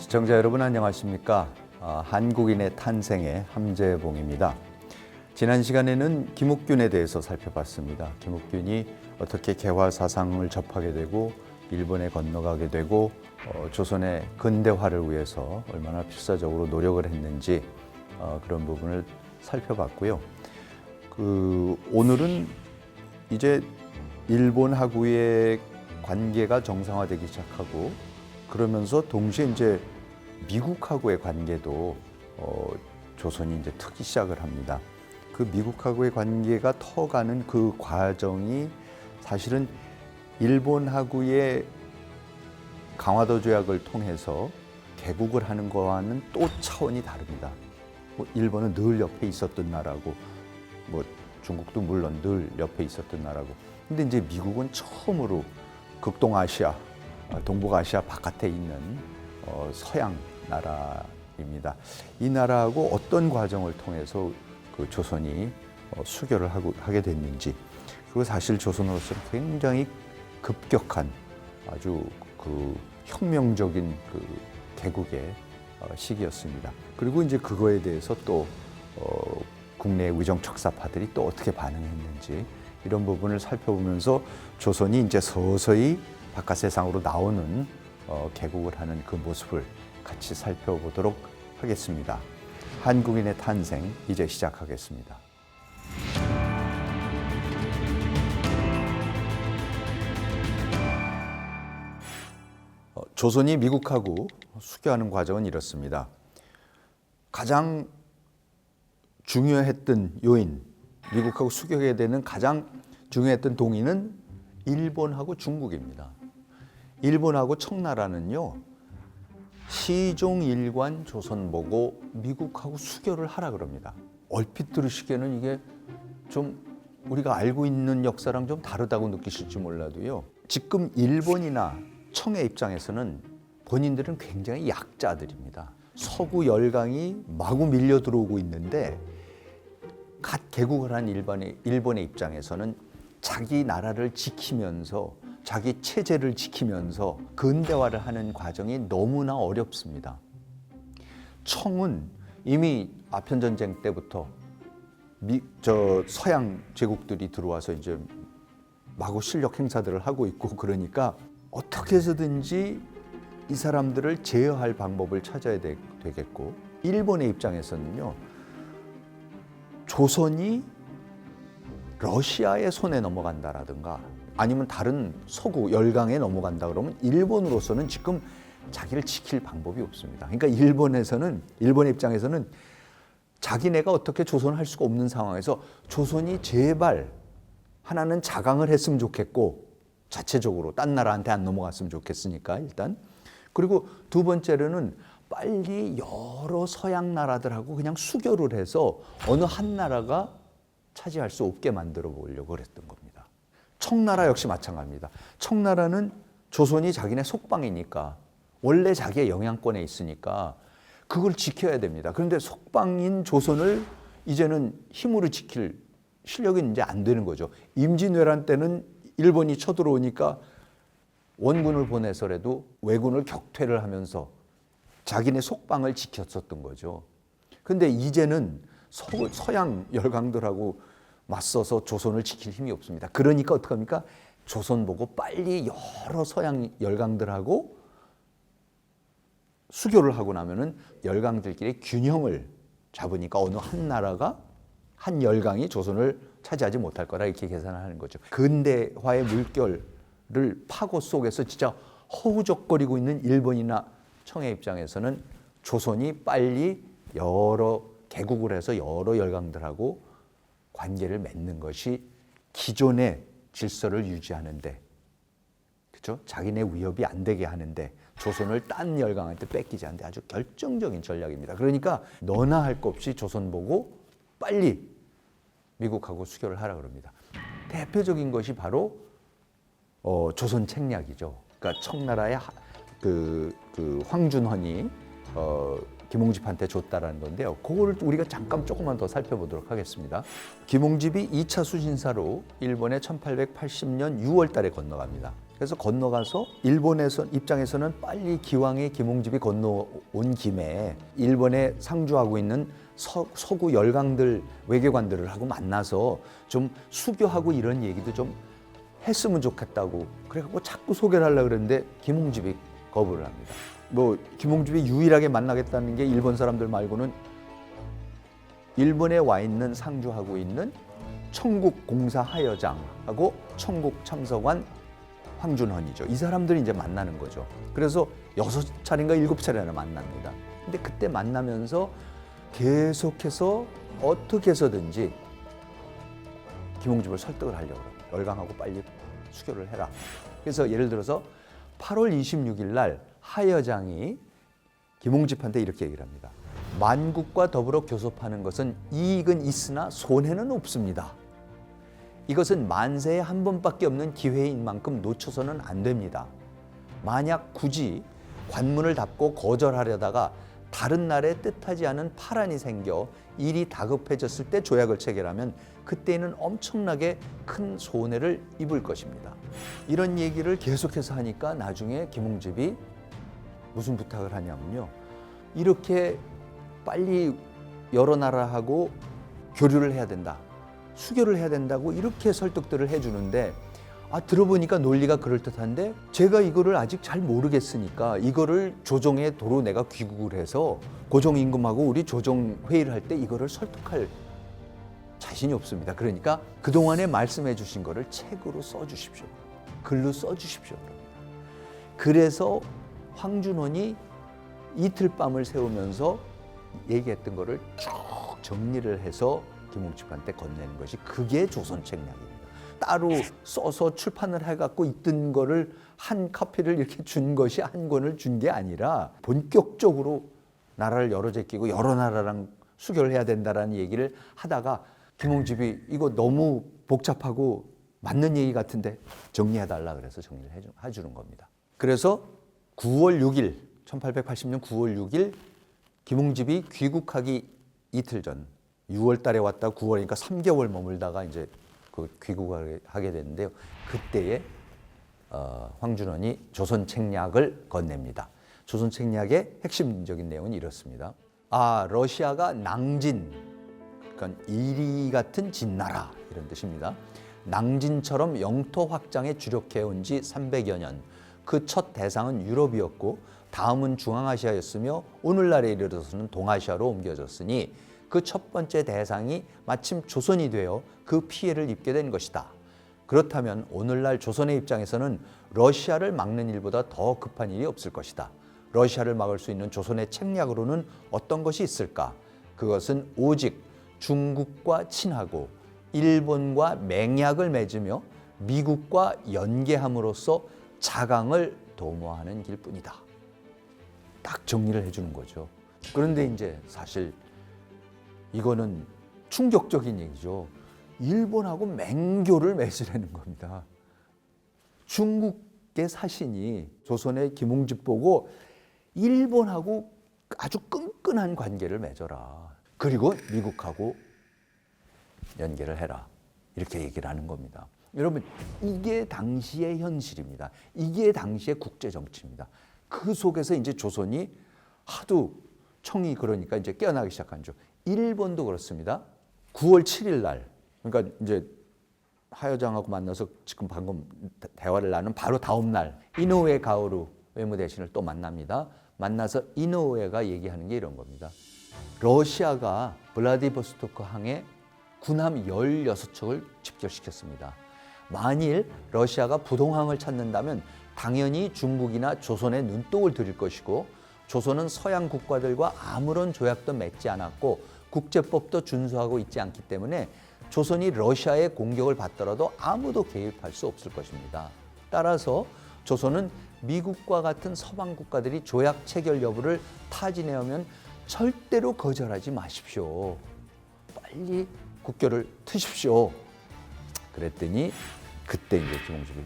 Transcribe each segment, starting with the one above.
시청자 여러분 안녕하십니까? 한국인의 탄생의 함재봉입니다. 지난 시간에는 김옥균에 대해서 살펴봤습니다. 김옥균이 어떻게 개화 사상을 접하게 되고 일본에 건너가게 되고 조선의 근대화를 위해서 얼마나 필사적으로 노력을 했는지 그런 부분을 살펴봤고요. 오늘은 이제 일본하고의 관계가 정상화되기 시작하고 그러면서 동시에 이제 미국하고의 관계도 조선이 이제 트기 시작을 합니다. 그 미국하고의 관계가 터가는 그 과정이 사실은 일본하고의 강화도 조약을 통해서 개국을 하는 거와는 또 차원이 다릅니다. 일본은 늘 옆에 있었던 나라고, 중국도 물론 늘 옆에 있었던 나라고. 근데 이제 미국은 처음으로 극동아시아, 동북아시아 바깥에 있는 서양 나라입니다. 이 나라하고 어떤 과정을 통해서 그 조선이 수교를 하게 됐는지, 그리고 사실 조선으로서는 굉장히 급격한 아주 혁명적인 개국의 시기였습니다. 그리고 이제 그거에 대해서 또 국내 의정 척사파들이 또 어떻게 반응했는지 이런 부분을 살펴보면서 조선이 이제 서서히 바깥 세상으로 나오는 개국을 하는 그 모습을 같이 살펴보도록 하겠습니다. 한국인의 탄생 이제 시작하겠습니다. 조선이 미국하고 수교하는 과정은 이렇습니다. 가장 중요했던 요인, 미국하고 수교하게 되는 가장 중요했던 동의는 일본하고 중국입니다. 일본하고 청나라는요, 시종일관 조선 보고 미국하고 수교를 하라 그럽니다. 얼핏 들으시기에는 이게 좀 우리가 알고 있는 역사랑 좀 다르다고 느끼실지 몰라도요, 지금 일본이나 청의 입장에서는 본인들은 굉장히 약자들입니다. 서구 열강이 마구 밀려 들어오고 있는데 갓 개국을 한 일본의 입장에서는 자기 나라를 지키면서 자기 체제를 지키면서 근대화를 하는 과정이 너무나 어렵습니다. 청은 이미 아편전쟁 때부터 서양 제국들이 들어와서 이제 마구 실력 행사들을 하고 있고, 그러니까 어떻게 해서든지 이 사람들을 제어할 방법을 찾아야 되겠고, 일본의 입장에서는요, 조선이 러시아의 손에 넘어간다라든가 아니면 다른 서구 열강에 넘어간다 그러면 일본으로서는 지금 자기를 지킬 방법이 없습니다. 그러니까 일본의 입장에서는 자기네가 어떻게 조선을 할 수가 없는 상황에서 조선이 제발 하나는 자강을 했으면 좋겠고, 자체적으로 딴 나라한테 안 넘어갔으면 좋겠으니까 일단, 그리고 두 번째로는 빨리 여러 서양 나라들하고 그냥 수교를 해서 어느 한 나라가 차지할 수 없게 만들어 보려고 그랬던 겁니다. 청나라 역시 마찬가지입니다. 청나라는 조선이 자기네 속방이니까 원래 자기의 영향권에 있으니까 그걸 지켜야 됩니다. 그런데 속방인 조선을 이제는 힘으로 지킬 실력이 이제 안 되는 거죠. 임진왜란 때는 일본이 쳐들어오니까 원군을 보내서라도 왜군을 격퇴를 하면서 자기네 속방을 지켰었던 거죠. 그런데 이제는 서양 열강들하고 맞서서 조선을 지킬 힘이 없습니다. 그러니까 어떡합니까? 조선 보고 빨리 여러 서양 열강들하고 수교를 하고 나면은 열강들끼리 균형을 잡으니까 어느 한 나라가, 한 열강이 조선을 차지하지 못할 거라 이렇게 계산을 하는 거죠. 근대화의 물결을 파고 속에서 진짜 허우적거리고 있는 일본이나 청의 입장에서는 조선이 빨리 여러 개국을 해서 여러 열강들하고 관계를 맺는 것이 기존의 질서를 유지하는데, 그렇죠? 자기네 위협이 안 되게 하는데, 조선을 딴 열강한테 뺏기지 않는데 아주 결정적인 전략입니다. 그러니까 너나 할 것 없이 조선 보고 빨리 미국하고 수교를 하라 그럽니다. 대표적인 것이 바로 조선 책략이죠. 그러니까 청나라의 황준헌이 김홍집한테 줬다라는 건데요. 그거를 우리가 잠깐 조금만 더 살펴보도록 하겠습니다. 김홍집이 2차 수신사로 일본에 1880년 6월 달에 건너갑니다. 그래서 건너가서 일본에서 입장에서는 빨리 기왕에 김홍집이 건너온 김에 일본에 상주하고 있는 서구 열강들 외교관들을 하고 만나서 좀 수교하고 이런 얘기도 좀 했으면 좋겠다고 그래갖고 자꾸 소개를 하려고 그랬는데 김홍집이 거부를 합니다. 뭐 김홍집이 유일하게 만나겠다는 게 일본 사람들 말고는 일본에 와 있는 상주하고 있는 청국공사 하여장하고 청국참서관 황준헌이죠. 이 사람들이 이제 만나는 거죠. 그래서 6차례인가 7차례나 만납니다. 근데 그때 만나면서 계속해서 어떻게 해서든지 김홍집을 설득을 하려고 해요. 열강하고 빨리 수교를 해라. 그래서 예를 들어서 8월 26일 날 하여장이 김홍집한테 이렇게 얘기를 합니다. 만국과 더불어 교섭하는 것은 이익은 있으나 손해는 없습니다. 이것은 만세에 한 번밖에 없는 기회인 만큼 놓쳐서는 안 됩니다. 만약 굳이 관문을 닫고 거절하려다가 다른 날에 뜻하지 않은 파란이 생겨 일이 다급해졌을 때 조약을 체결하면 그때는 엄청나게 큰 손해를 입을 것입니다. 이런 얘기를 계속해서 하니까 나중에 김홍집이 무슨 부탁을 하냐면요. 이렇게 빨리 여러 나라하고 교류를 해야 된다. 수교를 해야 된다고 이렇게 설득들을 해주는데 들어보니까 논리가 그럴듯한데 제가 이거를 아직 잘 모르겠으니까 이거를 조정에 도로 내가 귀국을 해서 고종임금하고 우리 조정 회의를 할 때 이거를 설득할 자신이 없습니다. 그러니까 그동안에 말씀해 주신 거를 책으로 써주십시오. 글로 써주십시오. 그래서 황준헌이 이틀 밤을 새우면서 얘기했던 거를 쭉 정리를 해서 김홍집한테 건네는 것이 그게 조선책략입니다. 따로 써서 출판을 해갖고 있던 거를 한 카피를 이렇게 준 것이 한 권을 준 게 아니라 본격적으로 나라를 여러 제끼고 여러 나라랑 수교를 해야 된다라는 얘기를 하다가 김홍집이 이거 너무 복잡하고 맞는 얘기 같은데 정리해달라 그래서 정리를 해주는 겁니다. 그래서 9월 6일 1880년 9월 6일 김홍집이 귀국하기 이틀 전 6월 달에 왔다 9월이니까 3개월 머물다가 이제 그 귀국을 하게 됐는데요. 그때에 황준헌이 조선 책략을 건넵니다. 조선 책략의 핵심적인 내용은 이렇습니다. 러시아가 낭진, 그러니까 이리 같은 진나라 이런 뜻입니다. 낭진처럼 영토 확장에 주력해온 지 300여 년. 그 첫 대상은 유럽이었고 다음은 중앙아시아였으며 오늘날에 이르러서는 동아시아로 옮겨졌으니 그 첫 번째 대상이 마침 조선이 되어 그 피해를 입게 된 것이다. 그렇다면 오늘날 조선의 입장에서는 러시아를 막는 일보다 더 급한 일이 없을 것이다. 러시아를 막을 수 있는 조선의 책략으로는 어떤 것이 있을까? 그것은 오직 중국과 친하고 일본과 맹약을 맺으며 미국과 연계함으로써 자강을 도모하는 길뿐이다. 딱 정리를 해주는 거죠. 그런데 이제 사실 이거는 충격적인 얘기죠. 일본하고 맹교를 맺으라는 겁니다. 중국의 사신이 조선의 김홍집 보고 일본하고 아주 끈끈한 관계를 맺어라. 그리고 미국하고 연계를 해라. 이렇게 얘기를 하는 겁니다. 여러분, 이게 당시의 현실입니다. 이게 당시의 국제 정치입니다. 그 속에서 이제 조선이 하도 청이 그러니까 이제 깨어나기 시작한 죠. 일본도 그렇습니다. 9월 7일 날, 그러니까 이제 하여장하고 만나서 지금 방금 대화를 나눈 바로 다음 날 이노우에 가오루 외무대신을 또 만납니다. 만나서 이노우에가 얘기하는 게 이런 겁니다. 러시아가 블라디보스토크 항에 군함 16척을 집결시켰습니다. 만일 러시아가 부동항을 찾는다면 당연히 중국이나 조선에 눈독을 들일 것이고 조선은 서양 국가들과 아무런 조약도 맺지 않았고 국제법도 준수하고 있지 않기 때문에 조선이 러시아의 공격을 받더라도 아무도 개입할 수 없을 것입니다. 따라서 조선은 미국과 같은 서방 국가들이 조약 체결 여부를 타진해오면 절대로 거절하지 마십시오. 빨리 국교를 트십시오. 그랬더니 그때 이제 김홍집이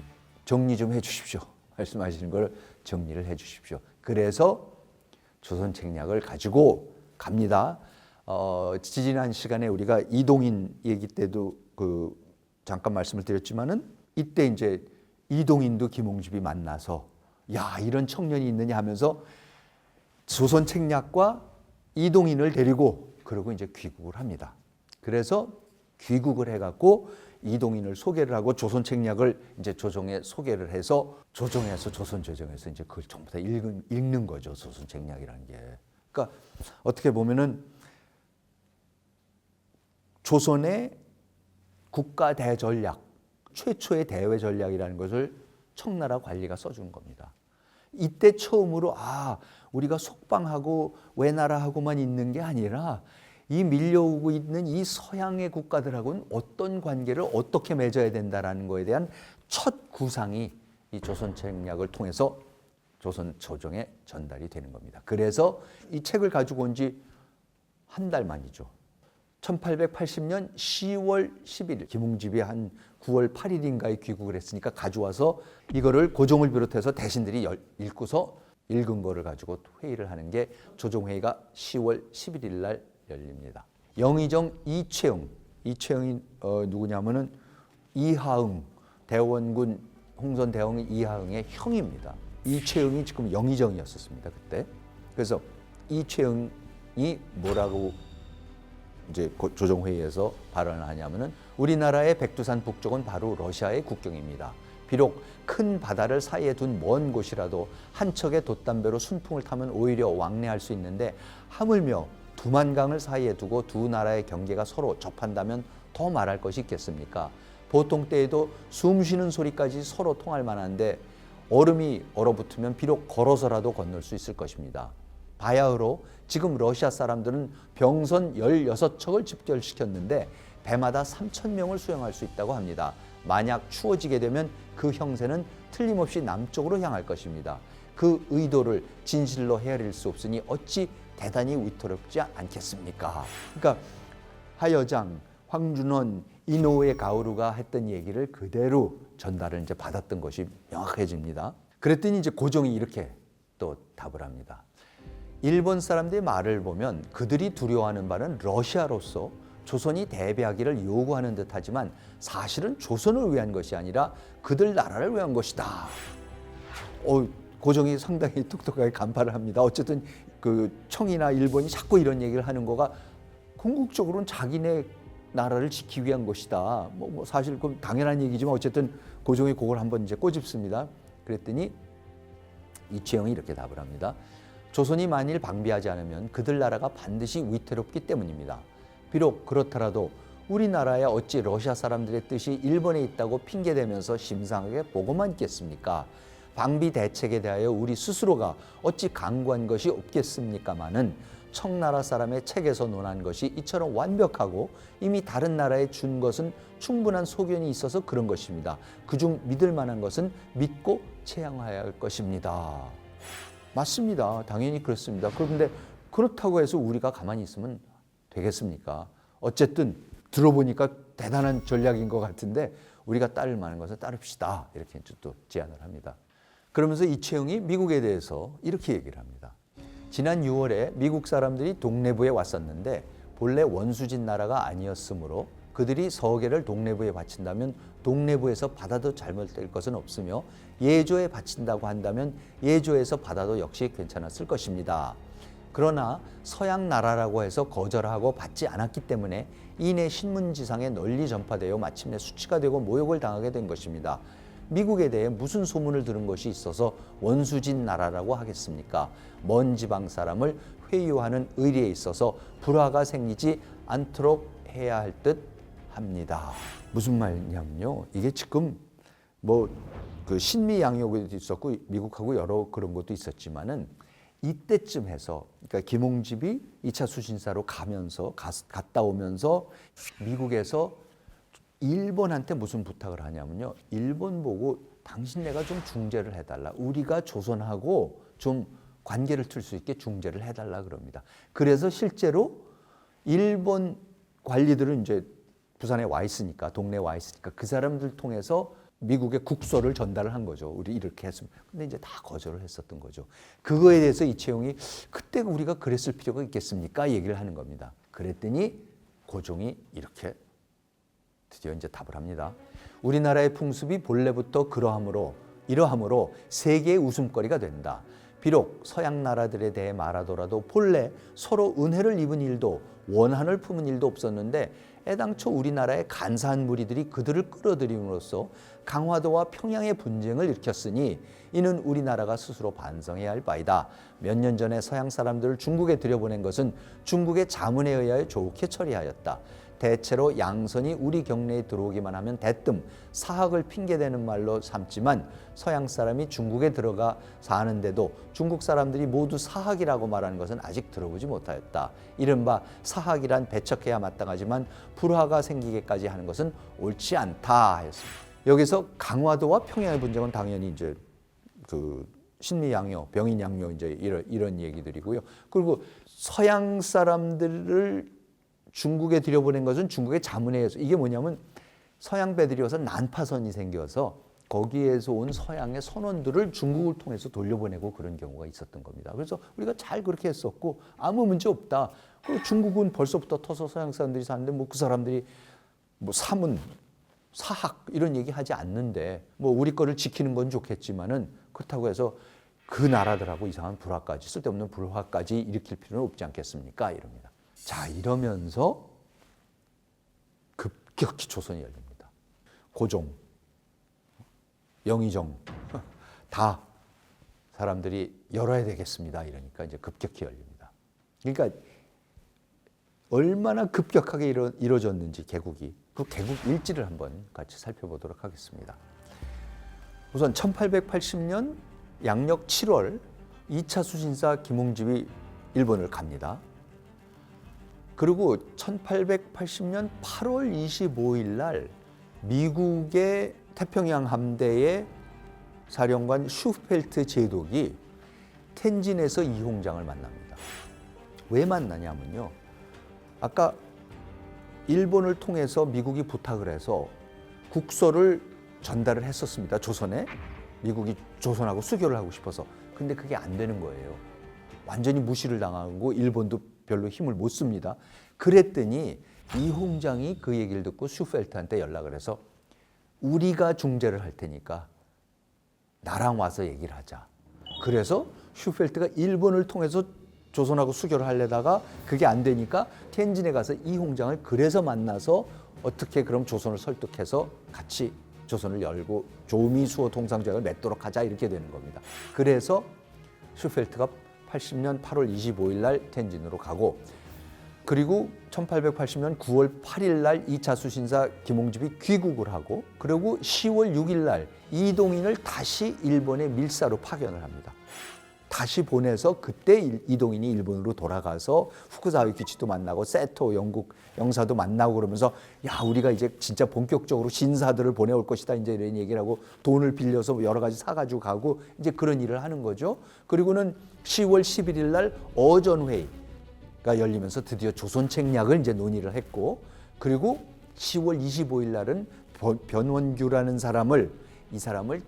정리 좀 해주십시오. 말씀하시는 걸 정리를 해주십시오. 그래서 조선 책략을 가지고 갑니다. 지지난 시간에 우리가 이동인 얘기 때도 잠깐 말씀을 드렸지만은 이때 이제 이동인도 김홍집이 만나서 야, 이런 청년이 있느냐 하면서 조선 책략과 이동인을 데리고 그러고 이제 귀국을 합니다. 그래서 귀국을 해갖고 이동인을 소개를 하고 조선 책략을 이제 조정에 소개를 해서 조정에서 조선 조정에서 이제 그걸 전부 다 읽는 거죠. 조선 책략이라는 게. 그러니까 어떻게 보면은 조선의 국가 대전략, 최초의 대외 전략이라는 것을 청나라 관리가 써준 겁니다. 이때 처음으로 우리가 속방하고 외나라하고만 있는 게 아니라 이 밀려오고 있는 이 서양의 국가들하고는 어떤 관계를 어떻게 맺어야 된다라는 거에 대한 첫 구상이 이 조선 책략을 통해서 조선 조정에 전달이 되는 겁니다. 그래서 이 책을 가지고 온 지 한 달 만이죠. 1880년 10월 11일 김홍집이 한 9월 8일인가에 귀국을 했으니까 가져와서 이거를 고종을 비롯해서 대신들이 읽고서 읽은 거를 가지고 회의를 하는 게 조정회의가 10월 11일 날 열립니다. 영의정 이채영이 누구냐면은 이하응, 대원군 홍선 대원군 이하응의 형입니다. 이채영이 지금 영의정이었었습니다, 그때. 그래서 이채영이 뭐라고 이제 조정회의에서 발언을 하냐면은 우리나라의 백두산 북쪽은 바로 러시아의 국경입니다. 비록 큰 바다를 사이에 둔 먼 곳이라도 한 척의 돛담배로 순풍을 타면 오히려 왕래할 수 있는데 하물며 두만강을 사이에 두고 두 나라의 경계가 서로 접한다면 더 말할 것이 있겠습니까? 보통 때에도 숨 쉬는 소리까지 서로 통할 만한데 얼음이 얼어붙으면 비록 걸어서라도 건널 수 있을 것입니다. 바야흐로 지금 러시아 사람들은 병선 16척을 집결시켰는데 배마다 3,000명을 수용할 수 있다고 합니다. 만약 추워지게 되면 그 형세는 틀림없이 남쪽으로 향할 것입니다. 그 의도를 진실로 헤아릴 수 없으니 어찌 대단히 위태롭지 않겠습니까? 그러니까 하여장, 황준원, 이노우에 가오루가 했던 얘기를 그대로 전달을 이제 받았던 것이 명확해집니다. 그랬더니 이제 고종이 이렇게 또 답을 합니다. 일본 사람들의 말을 보면 그들이 두려워하는 바는 러시아로서 조선이 대비하기를 요구하는 듯하지만 사실은 조선을 위한 것이 아니라 그들 나라를 위한 것이다. 고종이 상당히 똑똑하게 간파를 합니다. 어쨌든 그 청이나 일본이 자꾸 이런 얘기를 하는 거가 궁극적으로는 자기네 나라를 지키기 위한 것이다. 사실 그 당연한 얘기지만 어쨌든 고종이 그걸 한번 이제 꼬집습니다. 그랬더니 이채영이 이렇게 답을 합니다. 조선이 만일 방비하지 않으면 그들 나라가 반드시 위태롭기 때문입니다. 비록 그렇더라도 우리나라에 어찌 러시아 사람들의 뜻이 일본에 있다고 핑계대면서 심상하게 보고만 있겠습니까? 방비 대책에 대하여 우리 스스로가 어찌 강구한 것이 없겠습니까마는 청나라 사람의 책에서 논한 것이 이처럼 완벽하고 이미 다른 나라에 준 것은 충분한 소견이 있어서 그런 것입니다. 그중 믿을 만한 것은 믿고 체양해야 할 것입니다. 맞습니다. 당연히 그렇습니다. 그런데 그렇다고 해서 우리가 가만히 있으면 되겠습니까? 어쨌든 들어보니까 대단한 전략인 것 같은데 우리가 따를 만한 것을 따릅시다. 이렇게 또 제안을 합니다. 그러면서 이채영이 미국에 대해서 이렇게 얘기를 합니다. 지난 6월에 미국 사람들이 동래부에 왔었는데 본래 원수진 나라가 아니었으므로 그들이 서계를 동래부에 바친다면 동래부에서 받아도 잘못될 것은 없으며 예조에 바친다고 한다면 예조에서 받아도 역시 괜찮았을 것입니다. 그러나 서양 나라라고 해서 거절하고 받지 않았기 때문에 이내 신문지상에 널리 전파되어 마침내 수치가 되고 모욕을 당하게 된 것입니다. 미국에 대해 무슨 소문을 들은 것이 있어서 원수진 나라라고 하겠습니까? 먼 지방 사람을 회유하는 의리에 있어서 불화가 생기지 않도록 해야 할 듯 합니다. 무슨 말이냐면요. 이게 지금 그 신미 양요도 있었고 미국하고 여러 그런 것도 있었지만은 이때쯤 해서 그러니까 김홍집이 2차 수신사로 갔다 오면서 미국에서 일본한테 무슨 부탁을 하냐면요. 일본 보고 당신네가 좀 중재를 해달라. 우리가 조선하고 좀 관계를 틀 수 있게 중재를 해달라 그럽니다. 그래서 실제로 일본 관리들은 이제 부산에 와 있으니까 동네에 와 있으니까 그 사람들 통해서 미국의 국서를 전달을 한 거죠. 우리 이렇게 했으면. 근데 이제 다 거절을 했었던 거죠. 그거에 대해서 이채용이 그때 우리가 그랬을 필요가 있겠습니까? 얘기를 하는 겁니다. 그랬더니 고종이 이렇게 드디어 이제 답을 합니다. 우리나라의 풍습이 본래부터 이러함으로 세계의 웃음거리가 된다. 비록 서양 나라들에 대해 말하더라도 본래 서로 은혜를 입은 일도 원한을 품은 일도 없었는데 애당초 우리나라의 간사한 무리들이 그들을 끌어들임으로써 강화도와 평양의 분쟁을 일으켰으니 이는 우리나라가 스스로 반성해야 할 바이다. 몇 년 전에 서양 사람들을 중국에 들여보낸 것은 중국의 자문에 의하여 좋게 처리하였다. 대체로 양선이 우리 경내에 들어오기만 하면 대뜸 사학을 핑계대는 말로 삼지만 서양 사람이 중국에 들어가 사는데도 중국 사람들이 모두 사학이라고 말하는 것은 아직 들어보지 못하였다. 이른바 사학이란 배척해야 마땅하지만 불화가 생기게까지 하는 것은 옳지 않다 하였습니다. 여기서 강화도와 평양의 분쟁은 당연히 이제 그 신미양요, 병인양요 이제 이런 얘기들이고요. 그리고 서양 사람들을 중국에 들여보낸 것은 중국의 자문에 의해서 이게 뭐냐면 서양 배들이 와서 난파선이 생겨서 거기에서 온 서양의 선원들을 중국을 통해서 돌려보내고 그런 경우가 있었던 겁니다. 그래서 우리가 잘 그렇게 했었고 아무 문제 없다. 그리고 중국은 벌써부터 터서 서양 사람들이 사는데 뭐 그 사람들이 뭐 사문, 사학 이런 얘기 하지 않는데 뭐 우리 거를 지키는 건 좋겠지만은 그렇다고 해서 그 나라들하고 이상한 불화까지 쓸데없는 불화까지 일으킬 필요는 없지 않겠습니까? 이럽니다. 자, 이러면서 급격히 조선이 열립니다. 고종, 영의정 다 사람들이 열어야 되겠습니다. 이러니까 이제 급격히 열립니다. 그러니까 얼마나 급격하게 이루어졌는지 개국이 그 개국 일지를 한번 같이 살펴보도록 하겠습니다. 우선 1880년 양력 7월 2차 수신사 김웅집이 일본을 갑니다. 그리고 1880년 8월 25일 날 미국의 태평양 함대의 사령관 슈펠트 제독이 텐진에서 이홍장을 만납니다. 왜 만나냐면요. 아까 일본을 통해서 미국이 부탁을 해서 국서를 전달을 했었습니다. 조선에. 미국이 조선하고 수교를 하고 싶어서. 근데 그게 안 되는 거예요. 완전히 무시를 당하고 일본도 별로 힘을 못 씁니다. 그랬더니 이홍장이 그 얘기를 듣고 슈펠트한테 연락을 해서 우리가 중재를 할 테니까 나랑 와서 얘기를 하자. 그래서 슈펠트가 일본을 통해서 조선하고 수교를 하려다가 그게 안 되니까 텐진에 가서 이홍장을 그래서 만나서 어떻게 그럼 조선을 설득해서 같이 조선을 열고 조미수호 통상조약을 맺도록 하자 이렇게 되는 겁니다. 그래서 슈펠트가 80년 8월 25일 날 텐진으로 가고 그리고 1880년 9월 8일 날 2차 수신사 김홍집이 귀국을 하고 그리고 10월 6일 날 이동인을 다시 일본의 밀사로 파견을 합니다. 다시 보내서 그때 이동인이 일본으로 돌아가서 후쿠사와 유키치도 만나고 세토 영국 영사도 만나고 그러면서 야 우리가 이제 진짜 본격적으로 신사들을 보내올 것이다 이제 이런 얘기를 하고 돈을 빌려서 여러 가지 사가지고 가고 이제 그런 일을 하는 거죠. 그리고는 10월 11일 날 어전회의가 열리면서 드디어 조선 책략을 이제 논의를 했고 그리고 10월 25일 날은 변원규라는 이 사람을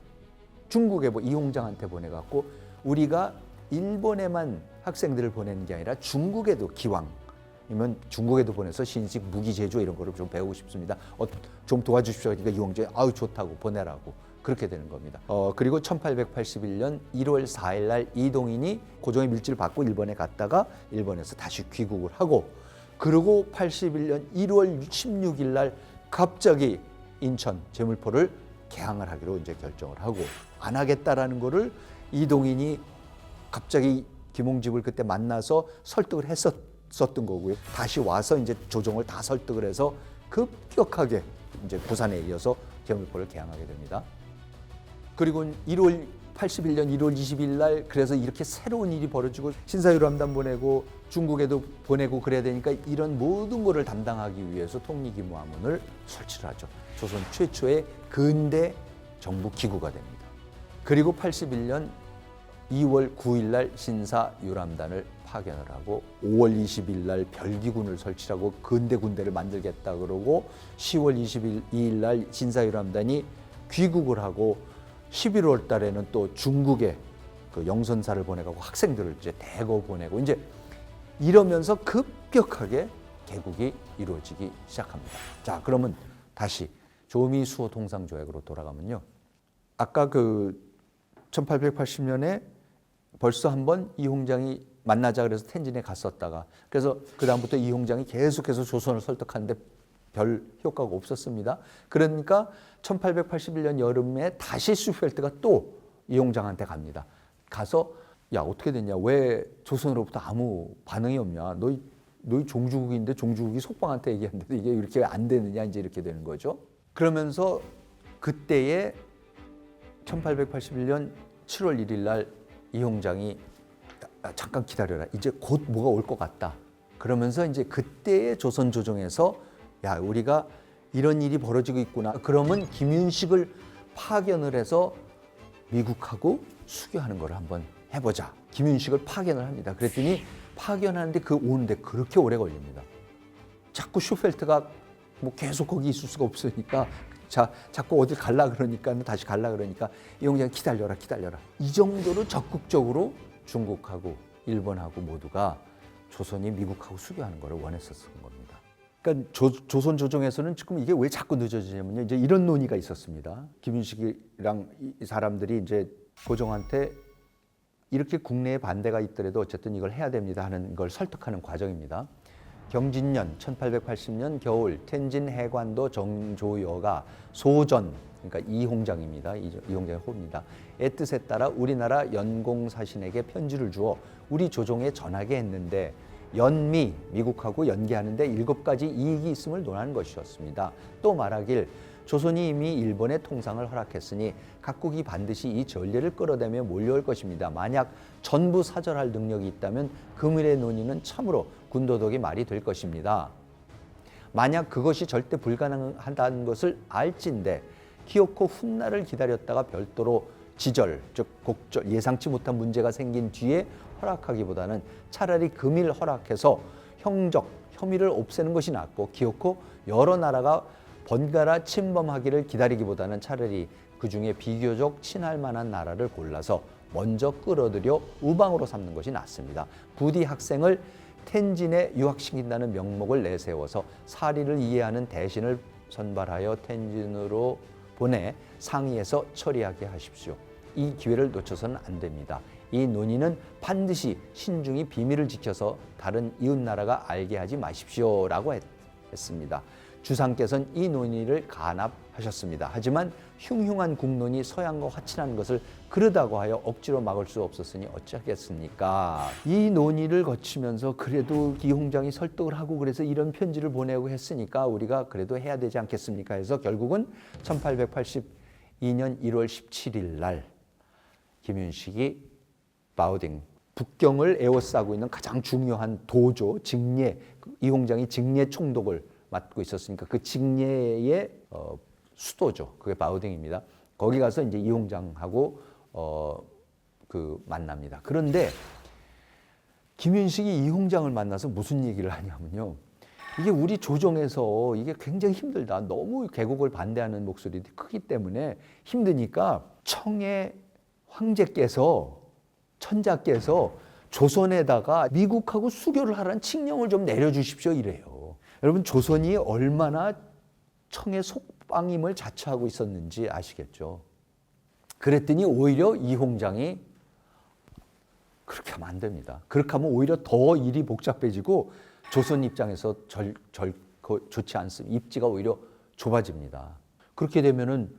중국에 이홍장한테 보내갖고 우리가 일본에만 학생들을 보내는 게 아니라 중국에도 기왕이면 중국에도 보내서 신식 무기 제조 이런 거를 좀 배우고 싶습니다. 좀 도와주십시오. 그러니까 이홍장이 아유 좋다고 보내라고 그렇게 되는 겁니다. 그리고 1881년 1월 4일 날 이동인이 고종의 밀지를 받고 일본에 갔다가 일본에서 다시 귀국을 하고 그리고 81년 1월 16일 날 갑자기 인천 제물포를 개항을 하기로 이제 결정을 하고 안 하겠다라는 거를 이동인이 갑자기 김홍집을 그때 만나서 설득을 했었던 거고요. 다시 와서 이제 조정을 다 설득을 해서 급격하게 이제 부산에 이어서 제물포를 개항하게 됩니다. 그리고 81년 1월 20일 날 그래서 이렇게 새로운 일이 벌어지고 신사유람단 보내고 중국에도 보내고 그래야 되니까 이런 모든 거를 담당하기 위해서 통일기무하문을 설치를 하죠. 조선 최초의 근대 정부 기구가 됩니다. 그리고 81년 2월 9일 날 신사유람단을 파견을 하고 5월 20일 날 별기군을 설치하고 근대 군대를 만들겠다 그러고 10월 22일 날 신사유람단이 귀국을 하고 11월 달에는 또 중국에 그 영선사를 보내고 학생들을 이제 대거 보내고 이제 이러면서 급격하게 개국이 이루어지기 시작합니다. 자, 그러면 다시 조미수호 통상조약으로 돌아가면요. 아까 그 1880년에 벌써 한번 이홍장이 만나자 그래서 텐진에 갔었다가 그래서 그다음부터 이홍장이 계속해서 조선을 설득하는데 별 효과가 없었습니다. 그러니까 1881년 여름에 다시 슈펠트가 또 이홍장한테 갑니다. 가서 야 어떻게 됐냐? 왜 조선으로부터 아무 반응이 없냐? 너희 종주국인데 종주국이 속방한테 얘기하는데 이게 이렇게 안 되느냐? 이제 이렇게 되는 거죠. 그러면서 그때에 1881년 7월 1일 날 이홍장이 잠깐 기다려라. 이제 곧 뭐가 올 것 같다. 그러면서 이제 그때의 조선 조정에서 야 우리가 이런 일이 벌어지고 있구나. 그러면 김윤식을 파견을 해서 미국하고 수교하는 걸 한번 해보자. 김윤식을 파견을 합니다. 그랬더니 파견하는데 오는데 그렇게 오래 걸립니다. 자꾸 슈펠트가 뭐 계속 거기 있을 수가 없으니까 자꾸 어딜 갈라 그러니까 다시 갈라 그러니까 이홍장이 기다려라. 이 정도로 적극적으로 중국하고 일본하고 모두가 조선이 미국하고 수교하는 것을 원했었던 겁니다. 그러니까 조선 조정에서는 지금 이게 왜 자꾸 늦어지냐면요. 이제 이런 논의가 있었습니다. 김윤식이랑 이 사람들이 이제 고종한테 이렇게 국내에 반대가 있더라도 어쨌든 이걸 해야 됩니다 하는 걸 설득하는 과정입니다. 경진년 1880년 겨울 텐진 해관도 정조여가 소전 그러니까 이홍장입니다. 이홍장의 호입니다. 의 뜻에 따라 우리나라 연공사신에게 편지를 주어 우리 조정에 전하게 했는데 연미 미국하고 연계하는데 7가지 이익이 있음을 논하는 것이었습니다. 또 말하길 조선이 이미 일본의 통상을 허락했으니 각국이 반드시 이 전례를 끌어대며 몰려올 것입니다. 만약 전부 사절할 능력이 있다면 금일의 논의는 참으로 군도덕이 말이 될 것입니다. 만약 그것이 절대 불가능하다는 것을 알진대 기어코 훗날을 기다렸다가 별도로 지절, 즉 곡절, 예상치 못한 문제가 생긴 뒤에 허락하기보다는 차라리 금일 허락해서 형적, 혐의를 없애는 것이 낫고 기어코 여러 나라가 번갈아 침범하기를 기다리기보다는 차라리 그중에 비교적 친할 만한 나라를 골라서 먼저 끌어들여 우방으로 삼는 것이 낫습니다. 부디 학생을 텐진에 유학시킨다는 명목을 내세워서 사리를 이해하는 대신을 선발하여 텐진으로 보내 상의해서 처리하게 하십시오. 이 기회를 놓쳐서는 안 됩니다. 이 논의는 반드시 신중히 비밀을 지켜서 다른 이웃나라가 알게 하지 마십시오라고 했습니다. 주상께서는 이 논의를 간합하셨습니다. 하지만 흉흉한 국론이 서양과 화친한 것을 그러다고 하여 억지로 막을 수 없었으니 어찌하겠습니까? 이 논의를 거치면서 그래도 이홍장이 설득을 하고 그래서 이런 편지를 보내고 했으니까 우리가 그래도 해야 되지 않겠습니까? 해서 결국은 1882년 1월 17일 날 김윤식이 바오딩 북경을 에워싸고 있는 가장 중요한 도조 직례 이홍장이 직례 총독을 맡고 있었으니까 그 직례의 수도죠. 그게 바오딩입니다. 거기 가서 이제 이홍장하고 만납니다. 그런데 김윤식이 이홍장을 만나서 무슨 얘기를 하냐면요. 이게 우리 조정에서 이게 굉장히 힘들다. 너무 개국을 반대하는 목소리들이 크기 때문에 힘드니까 청의 황제께서 천자께서 조선에다가 미국하고 수교를 하라는 칙령을 좀 내려주십시오 이래요. 여러분 조선이 얼마나 청의 속방임을 자처하고 있었는지 아시겠죠? 그랬더니 오히려 이홍장이 그렇게 하면 안 됩니다. 그렇게 하면 오히려 더 일이 복잡해지고 조선 입장에서 좋지 않습니다. 입지가 오히려 좁아집니다. 그렇게 되면은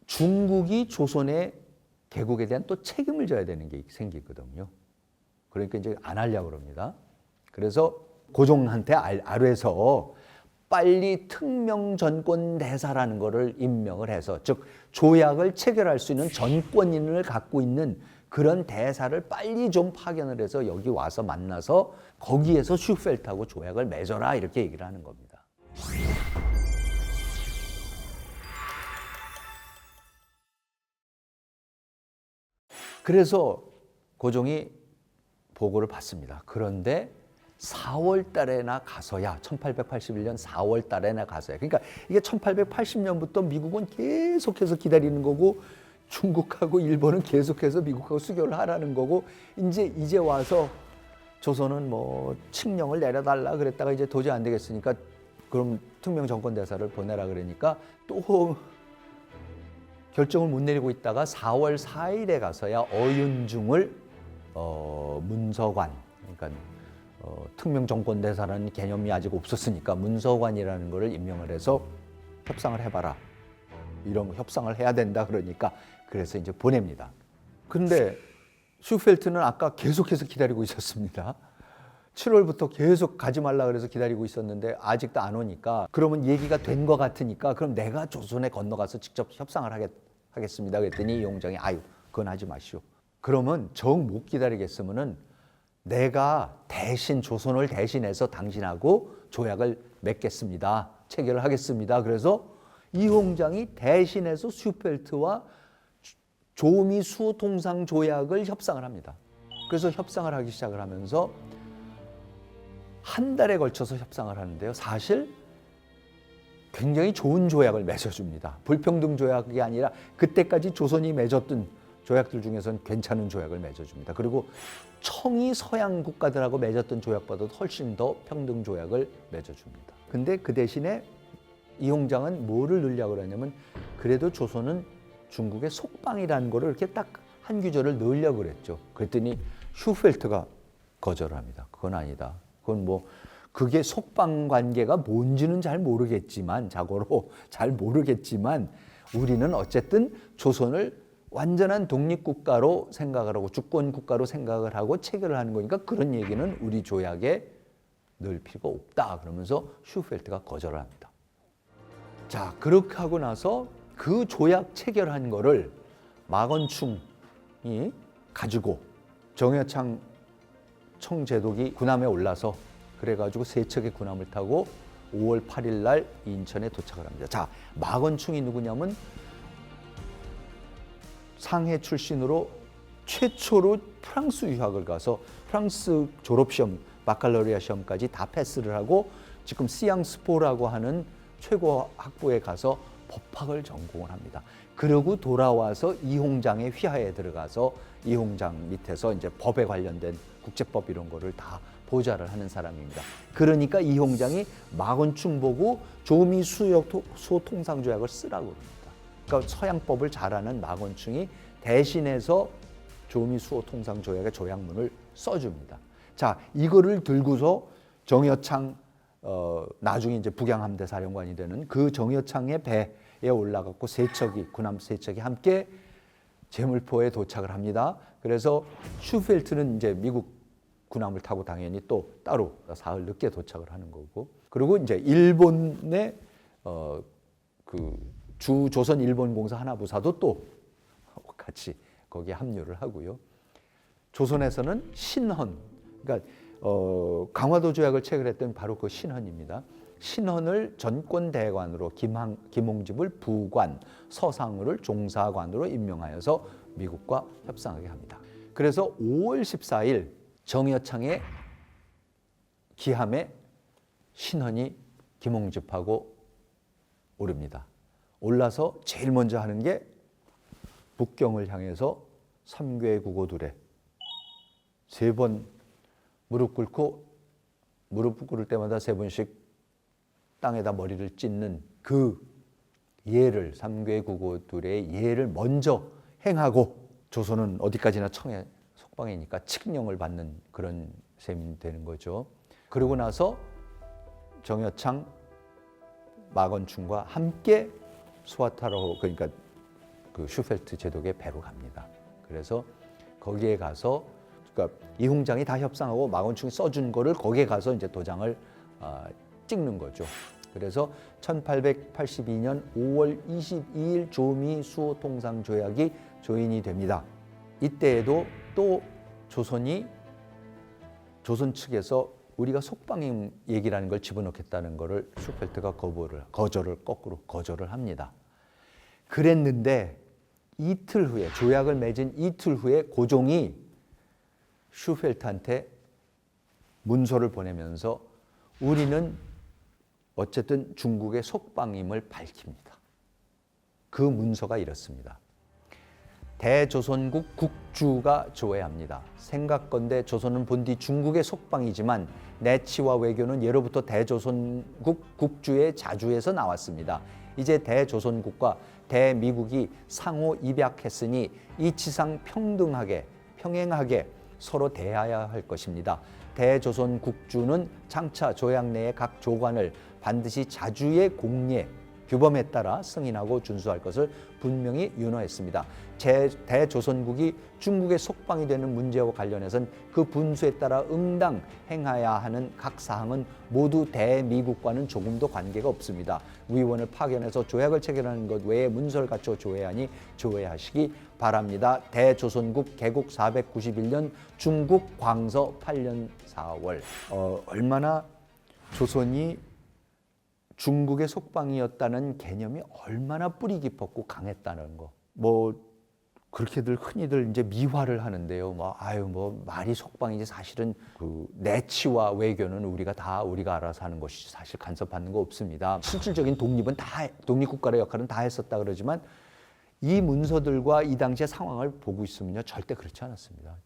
중국이 조선의 개국에 대한 또 책임을 져야 되는 게 생기거든요. 그러니까 이제 안 하려고 그럽니다. 그래서 고종한테 아뢰서 빨리 특명전권 대사라는 거를 임명을 해서 즉 조약을 체결할 수 있는 전권인을 갖고 있는 그런 대사를 빨리 좀 파견을 해서 여기 와서 만나서 거기에서 슈펠트하고 조약을 맺어라 이렇게 얘기를 하는 겁니다. 그래서 고종이 보고를 받습니다. 그런데 4월 달에나 가서야 1881년 4월 달에나 가서야 그러니까 이게 1880년부터 미국은 계속해서 기다리는 거고 중국하고 일본은 계속해서 미국하고 수교를 하라는 거고 이제 와서 조선은 뭐 칙령을 내려달라 그랬다가 이제 도저히 안 되겠으니까 그럼 특명 정권 대사를 보내라 그러니까 또 결정을 못 내리고 있다가 4월 4일에 가서야 어윤중을 문서관, 그러니까 특명 정권 대사라는 개념이 아직 없었으니까 문서관이라는 거를 임명을 해서 협상을 해봐라. 이런 협상을 해야 된다 그러니까 그래서 이제 보냅니다. 근데 슈펠트는 아까 계속해서 기다리고 있었습니다. 7월부터 계속 가지 말라 그래서 기다리고 있었는데 아직도 안 오니까 그러면 얘기가 된 것 같으니까 그럼 내가 조선에 건너가서 직접 협상을 하겠습니다. 그랬더니 이홍장이 아유 그건 하지 마시오. 그러면 정 못 기다리겠으면은 내가 대신 조선을 대신해서 당신하고 조약을 맺겠습니다. 체결을 하겠습니다. 그래서 이홍장이 대신해서 슈펠트와 조미 수호 통상 조약을 협상을 합니다. 그래서 협상을 하기 시작을 하면서 한 달에 걸쳐서 협상을 하는데요. 사실 굉장히 좋은 조약을 맺어줍니다. 불평등 조약이 아니라 그때까지 조선이 맺었던 조약들 중에서는 괜찮은 조약을 맺어줍니다. 그리고 청이 서양 국가들하고 맺었던 조약보다도 훨씬 더 평등 조약을 맺어줍니다. 근데 그 대신에 이홍장은 뭐를 넣으려고 그러냐면 그래도 조선은 중국의 속방이라는 거를 이렇게 딱 한 규절을 넣으려고 그랬죠. 그랬더니 슈펠트가 거절을 합니다. 그건 아니다. 그건 뭐 그게 속방 관계가 뭔지는 잘 모르겠지만 자고로 잘 모르겠지만 우리는 어쨌든 조선을 완전한 독립국가로 생각을 하고 주권국가로 생각을 하고 체결을 하는 거니까 그런 얘기는 우리 조약에 넣을 필요가 없다. 그러면서 슈펠트가 거절을 합니다. 자, 그렇게 하고 나서 그 조약 체결한 거를 마건충이 가지고 정여창 청제독이 군함에 올라서 그래가지고 세 척의 군함을 타고 5월 8일 날 인천에 도착을 합니다. 자, 마건충이 누구냐면 상해 출신으로 최초로 프랑스 유학을 가서 프랑스 졸업시험, 바칼로리아 시험까지 다 패스를 하고 지금 시앙스포라고 하는 최고 학부에 가서 법학을 전공을 합니다. 그러고 돌아와서 이홍장의 휘하에 들어가서 이홍장 밑에서 이제 법에 관련된 국제법 이런 거를 다 보좌를 하는 사람입니다. 그러니까 이홍장이 마건충 보고 조미 수호 통상 조약을 쓰라고 합니다. 그러니까 서양법을 잘하는 마건충이 대신해서 조미 수호 통상 조약의 조약문을 써줍니다. 자, 이거를 들고서 정여창 나중에 이제 북양함대 사령관이 되는 그 정여창의 배에 올라갔고 군함 세 척이 함께 제물포에 도착을 합니다. 그래서 슈펠트는 이제 미국 군함을 타고 당연히 또 따로 사흘 늦게 도착을 하는 거고, 그리고 이제 일본의 그 주조선 일본공사 하나부사도 또 같이 거기에 합류를 하고요. 조선에서는 신헌, 그러니까 강화도 조약을 체결했던 바로 그 신헌입니다. 신헌을 전권대관으로 김홍집을 부관, 서상우를 종사관으로 임명하여서 미국과 협상하게 합니다. 그래서 5월 14일 정여창의 기함에 신헌이 김홍집하고 오릅니다. 올라서 제일 먼저 하는 게 북경을 향해서 삼괴국오둘에 세 번 무릎 꿇을 때마다 세 번씩 땅에다 머리를 찢는 그 예를, 삼괴국오둘의 예를 먼저 행하고, 조선은 어디까지나 청의 속방이니까 칙령을 받는 그런 셈이 되는 거죠. 그러고 나서 정여창, 마건충과 함께 스와타로, 그러니까 그 슈펠트 제독의 배로 갑니다. 그래서 거기에 가서, 그러니까 이홍장이 다 협상하고 마건충이 써준 거를 거기에 가서 이제 도장을 찍는 거죠. 그래서 1882년 5월 22일 조미 수호 통상 조약이 조인이 됩니다. 이때에도 또 조선 측에서 우리가 속방임 얘기라는 걸 집어넣겠다는 거를 슈펠트가 거꾸로 거절을 합니다. 그랬는데 이틀 후에, 조약을 맺은 이틀 후에 고종이 슈펠트한테 문서를 보내면서 우리는 어쨌든 중국의 속방임을 밝힙니다. 그 문서가 이렇습니다. 대조선국 국주가 조회합니다. 생각건대 조선은 본디 중국의 속방이지만 내치와 외교는 예로부터 대조선국 국주의 자주에서 나왔습니다. 이제 대조선국과 대미국이 상호 입약했으니 이치상 평등하게 평행하게 서로 대하여야 할 것입니다. 대조선 국주는 장차 조약 내의 각 조관을 반드시 자주의 공례, 규범에 따라 승인하고 준수할 것을 분명히 윤호했습니다. 대조선국이 중국의 속방이 되는 문제와 관련해서는 그 분수에 따라 응당 행해야 하는 각 사항은 모두 대미국과는 조금도 관계가 없습니다. 위원을 파견해서 조약을 체결하는 것 외에 문서를 갖춰 조회하니 조회하시기 바랍니다. 대조선국 개국 491년 중국 광서 8년 4월. 얼마나 조선이 중국의 속방이었다는 개념이 얼마나 뿌리 깊었고 강했다는 거. 그렇게들 흔히들 이제 미화를 하는데요. 말이 속방이지 사실은 그 내치와 외교는 우리가 알아서 하는 것이지 사실 간섭받는 거 없습니다. 실질적인 독립은 독립국가의 역할은 다 했었다 그러지만 이 문서들과 이 당시의 상황을 보고 있으면요 절대 그렇지 않았습니다.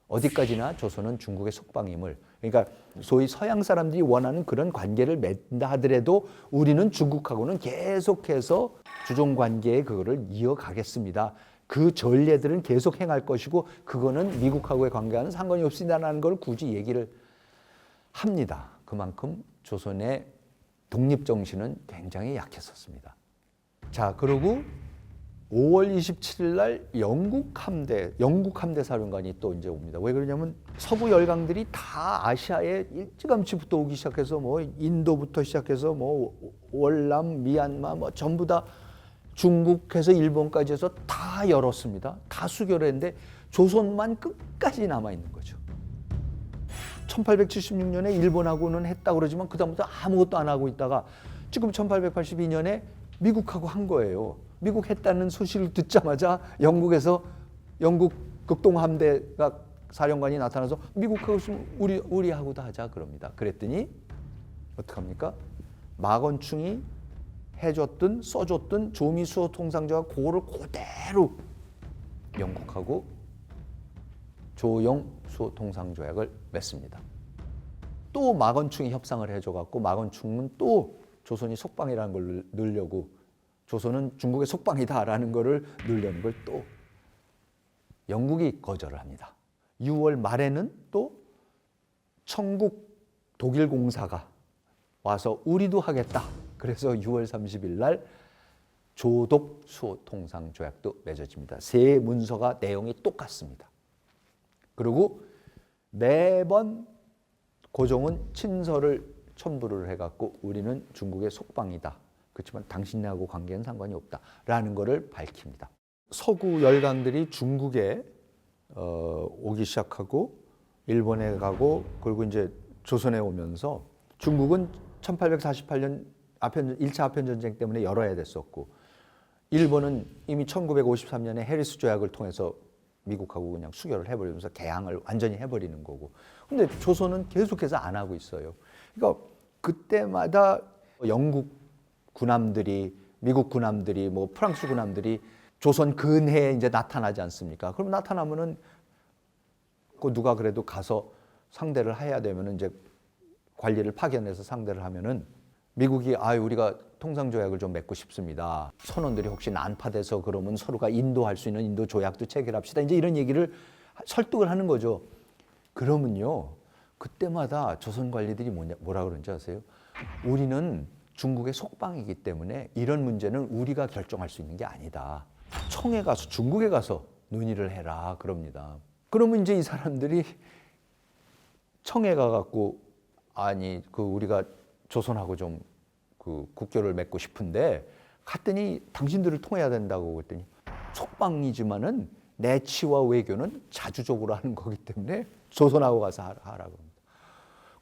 어디까지나 조선은 중국의 속방임을, 그러니까 소위 서양 사람들이 원하는 그런 관계를 맺는다 하더라도 우리는 중국하고는 계속해서 주종 관계의 그거를 이어가겠습니다. 그 전례들은 계속 행할 것이고 그거는 미국하고의 관계와는 상관이 없습니다라는 걸 굳이 얘기를 합니다. 그만큼 조선의 독립정신은 굉장히 약했었습니다. 자, 그리고 5월 27일 날 영국 함대 사령관이 또 이제 옵니다. 왜 그러냐면 서구 열강들이 다 아시아에 일찌감치부터 오기 시작해서 인도부터 시작해서 월남, 미얀마 전부 다 중국에서 일본까지 해서 다 열었습니다. 다 수교를 했는데 조선만 끝까지 남아 있는 거죠. 1876년에 일본하고는 했다고 그러지만 그다음부터 아무것도 안 하고 있다가 지금 1882년에 미국하고 한 거예요. 미국 했다는 소식을 듣자마자 영국 극동함대가 사령관이 나타나서 미국하고 있으면 우리하고도 하자 그럽니다. 그랬더니 어떡합니까? 마건충이 써줬던 조미수호 통상조약 그거를 그대로 영국하고 조용 수호 통상조약을 맺습니다. 또 마건충이 협상을 해줘갖고 마건충은 또 조선이 속방이라는 걸 넣으려고 조선은 중국의 속방이다라는 거를 넣으려는 걸 또 영국이 거절을 합니다. 6월 말에는 또 청국 독일 공사가 와서 우리도 하겠다. 그래서 6월 30일 날 조독 수호 통상 조약도 맺어집니다. 세 문서가 내용이 똑같습니다. 그리고 매번 고종은 친서를 첨부를 해갖고 우리는 중국의 속방이다. 그렇지만 당신네하고 관계는 상관이 없다라는 것을 밝힙니다. 서구 열강들이 중국에 오기 시작하고 일본에 가고 그리고 이제 조선에 오면서 중국은 1848년 1차 아편전쟁 때문에 열어야 됐었고 일본은 이미 1953년에 해리스 조약을 통해서 미국하고 그냥 수교를 해버리면서 개항을 완전히 해버리는 거고 근데 조선은 계속해서 안 하고 있어요. 그러니까 그때마다 영국 군함들이 미국 군함들이 프랑스 군함들이 조선 근해에 이제 나타나지 않습니까? 그럼 나타나면은 누가 그래도 가서 상대를 해야 되면은 이제 관리를 파견해서 상대를 하면은 미국이 우리가 통상조약을 좀 맺고 싶습니다. 선원들이 혹시 난파돼서 그러면 서로가 인도할 수 있는 인도 조약도 체결합시다. 이제 이런 얘기를 설득을 하는 거죠. 그러면요 그때마다 조선 관리들이 뭐라 그런지 아세요? 우리는 중국의 속방이기 때문에 이런 문제는 우리가 결정할 수 있는 게 아니다. 청에 가서 중국에 가서 논의를 해라 그럽니다. 그러면 이제 이 사람들이 청에 가갖고 우리가 조선하고 좀 국교를 맺고 싶은데 갔더니 당신들을 통해야 된다고 그랬더니 속방이지만은 내치와 외교는 자주적으로 하는 거기 때문에 조선하고 가서 하라고 합니다.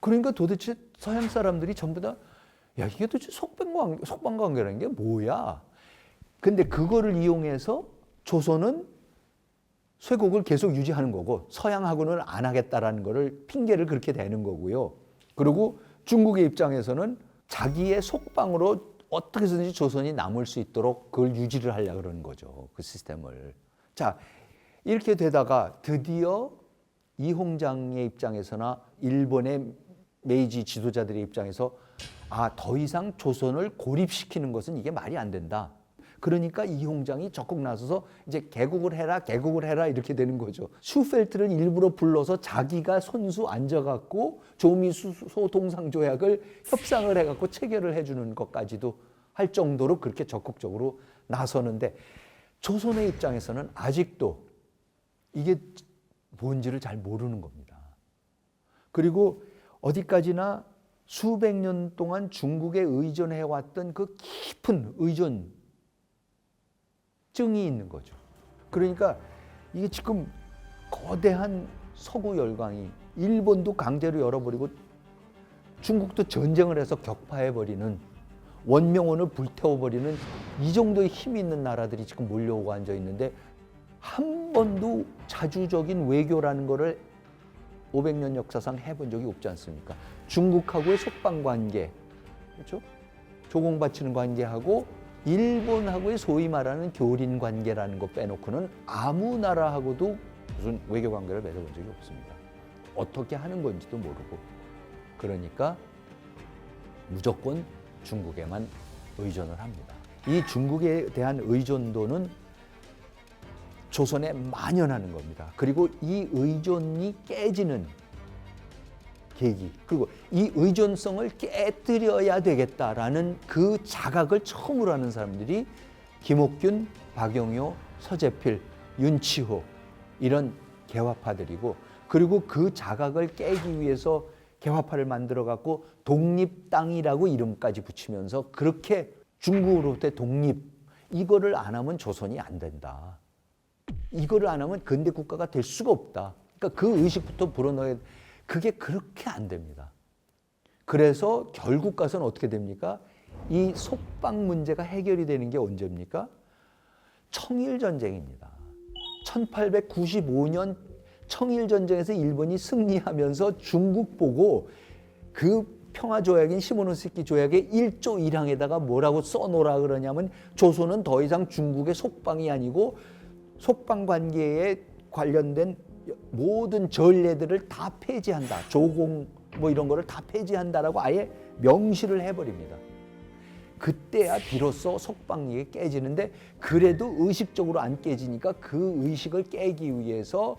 그러니까 도대체 서양 사람들이 전부 다 이게 도대체 속방 관계라는 게 뭐야? 근데 그거를 이용해서 조선은 쇄국을 계속 유지하는 거고 서양하고는 안 하겠다라는 거를 핑계를 그렇게 대는 거고요. 그리고 중국의 입장에서는 자기의 속방으로 어떻게 해서든지 조선이 남을 수 있도록 그걸 유지를 하려고 그러는 거죠. 그 시스템을. 자, 이렇게 되다가 드디어 이홍장의 입장에서나 일본의 메이지 지도자들의 입장에서 더 이상 조선을 고립시키는 것은 이게 말이 안 된다. 그러니까 이홍장이 적극 나서서 이제 개국을 해라 이렇게 되는 거죠. 슈펠트를 일부러 불러서 자기가 손수 앉아갖고 조미수 동상조약을 협상을 해갖고 체결을 해주는 것까지도 할 정도로 그렇게 적극적으로 나서는데, 조선의 입장에서는 아직도 이게 뭔지를 잘 모르는 겁니다. 그리고 어디까지나 수백 년 동안 중국에 의존해왔던 그 깊은 의존증이 있는 거죠. 그러니까 이게 지금 거대한 서구 열강이 일본도 강제로 열어버리고 중국도 전쟁을 해서 격파해버리는, 원명원을 불태워버리는 이 정도의 힘이 있는 나라들이 지금 몰려오고 앉아 있는데, 한 번도 자주적인 외교라는 거를 500년 역사상 해본 적이 없지 않습니까? 중국하고의 속방 관계, 그렇죠? 조공바치는 관계하고 일본하고의 소위 말하는 교린 관계라는 거 빼놓고는 아무 나라하고도 무슨 외교 관계를 맺어본 적이 없습니다. 어떻게 하는 건지도 모르고. 그러니까 무조건 중국에만 의존을 합니다. 이 중국에 대한 의존도는 조선에 만연하는 겁니다. 그리고 이 의존이 깨지는 계기, 그리고 이 의존성을 깨뜨려야 되겠다라는 그 자각을 처음으로 하는 사람들이 김옥균, 박영효, 서재필, 윤치호 이런 개화파들이고, 그리고 그 자각을 깨기 위해서 개화파를 만들어 갖고 독립당이라고 이름까지 붙이면서 그렇게 중국으로부터의 독립, 이거를 안 하면 조선이 안 된다. 이거를 안 하면 근대 국가가 될 수가 없다. 그러니까 그 의식부터 불어넣어야, 그게 그렇게 안 됩니다. 그래서 결국 가서는 어떻게 됩니까? 이 속방 문제가 해결이 되는 게 언제입니까? 청일전쟁입니다. 1895년 청일전쟁에서 일본이 승리하면서 중국 보고 그 평화조약인 시모노세키 조약의 1조 1항에다가 뭐라고 써놓으라 그러냐면, 조선은 더 이상 중국의 속방이 아니고 속방 관계에 관련된 모든 전례들을 다 폐지한다. 조공 뭐 이런 거를 다 폐지한다라고 아예 명시를 해버립니다. 그때야 비로소 속방이 깨지는데, 그래도 의식적으로 안 깨지니까 그 의식을 깨기 위해서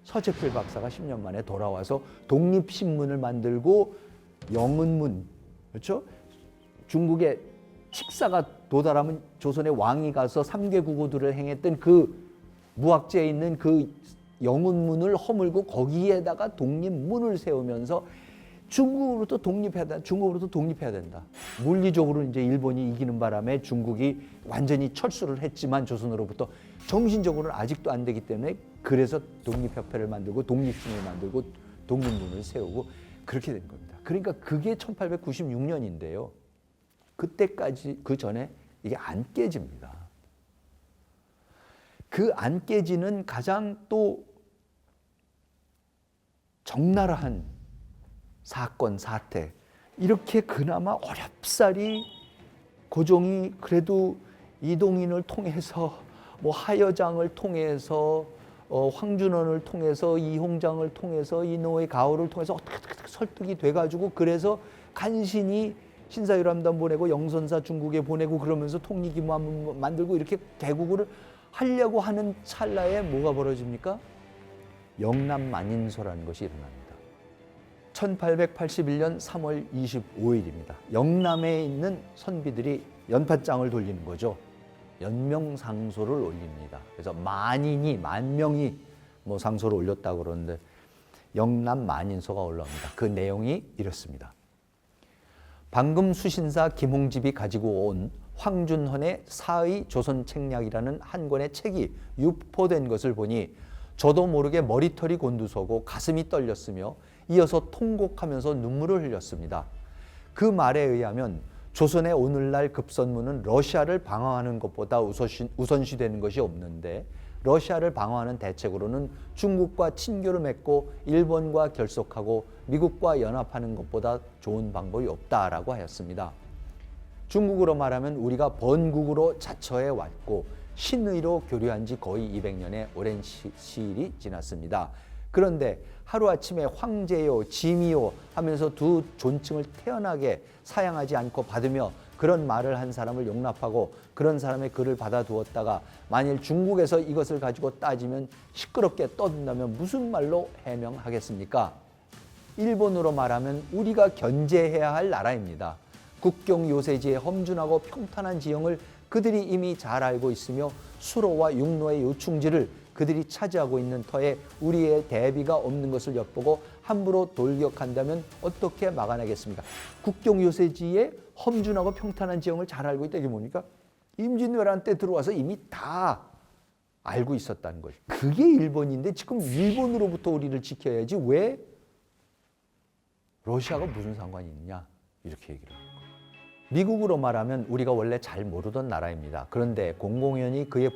서재필 박사가 10년 만에 돌아와서 독립신문을 만들고 영은문, 그렇죠? 중국의 칙사가 도달하면 조선의 왕이 가서 3개 국어들을 행했던 그 무학지에 있는 그 영운문을 허물고 거기에다가 독립문을 세우면서 중국으로부터 독립해야 된다. 물리적으로 이제 일본이 이기는 바람에 중국이 완전히 철수를 했지만 조선으로부터 정신적으로는 아직도 안 되기 때문에, 그래서 독립협회를 만들고 독립신을 만들고 독립문을 세우고 그렇게 된 겁니다. 그러니까 그게 1896년인데요. 그때까지, 그 전에 이게 안 깨집니다. 그 안 깨지는 가장 또 적나라한 사건, 사태, 이렇게 그나마 어렵사리 고종이 그래도 이동인을 통해서, 뭐 하여장을 통해서, 황준원을 통해서, 이홍장을 통해서, 이노의 가오를 통해서 어떻게 설득이 돼가지고, 그래서 간신히 신사유람단 보내고 영선사 중국에 보내고 그러면서 통일기무 만들고 이렇게 개국을 하려고 하는 찰나에 뭐가 벌어집니까? 영남만인소라는 것이 일어납니다. 1881년 3월 25일입니다. 영남에 있는 선비들이 연팟장을 돌리는 거죠. 연명상소를 올립니다. 그래서 만 명이 뭐 상소를 올렸다고 그러는데, 영남만인소가 올라옵니다. 그 내용이 이렇습니다. 방금 수신사 김홍집이 가지고 온 황준헌의 사의 조선책략이라는 한 권의 책이 유포된 것을 보니 저도 모르게 머리털이 곤두서고 가슴이 떨렸으며 이어서 통곡하면서 눈물을 흘렸습니다. 그 말에 의하면 조선의 오늘날 급선무는 러시아를 방어하는 것보다 우선시되는 것이 없는데, 러시아를 방어하는 대책으로는 중국과 친교를 맺고 일본과 결속하고 미국과 연합하는 것보다 좋은 방법이 없다라고 하였습니다. 중국으로 말하면 우리가 번국으로 자처해 왔고 신의로 교류한 지 거의 200년의 오랜 시일이 지났습니다. 그런데 하루아침에 황제요, 짐이요 하면서 두 존칭을 태연하게 사양하지 않고 받으며 그런 말을 한 사람을 용납하고 그런 사람의 글을 받아두었다가 만일 중국에서 이것을 가지고 따지면 시끄럽게 떠든다면 무슨 말로 해명하겠습니까? 일본으로 말하면 우리가 견제해야 할 나라입니다. 국경 요새지의 험준하고 평탄한 지형을 그들이 이미 잘 알고 있으며 수로와 육로의 요충지를 그들이 차지하고 있는 터에 우리의 대비가 없는 것을 엿보고 함부로 돌격한다면 어떻게 막아내겠습니까? 국경 요새지의 험준하고 평탄한 지형을 잘 알고 있다. 이게 뭡니까? 임진왜란 때 들어와서 이미 다 알고 있었다는 거죠. 그게 일본인데 지금 일본으로부터 우리를 지켜야지 왜 러시아가 무슨 상관이 있느냐 이렇게 얘기를 합니다. 미국으로 말하면 우리가 원래 잘 모르던 나라입니다. 그런데 공공연히 그의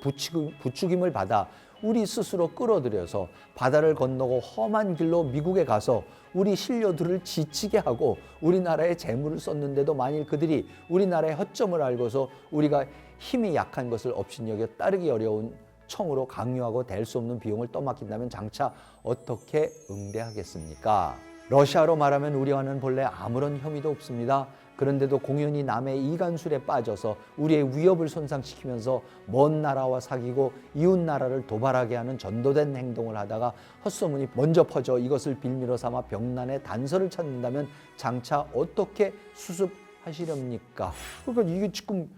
부추김을 받아 우리 스스로 끌어들여서 바다를 건너고 험한 길로 미국에 가서 우리 신료들을 지치게 하고 우리나라에 재물을 썼는데도 만일 그들이 우리나라의 허점을 알고서 우리가 힘이 약한 것을 업신여겨 따르기 어려운 청으로 강요하고 댈 수 없는 비용을 떠맡긴다면 장차 어떻게 응대하겠습니까? 러시아로 말하면 우리와는 본래 아무런 혐의도 없습니다. 그런데도 공연히 남의 이간술에 빠져서 우리의 위협을 손상시키면서 먼 나라와 사귀고 이웃 나라를 도발하게 하는 전도된 행동을 하다가 헛소문이 먼저 퍼져 이것을 빌미로 삼아 병난의 단서를 찾는다면 장차 어떻게 수습하시렵니까? 그러니까 이게 지금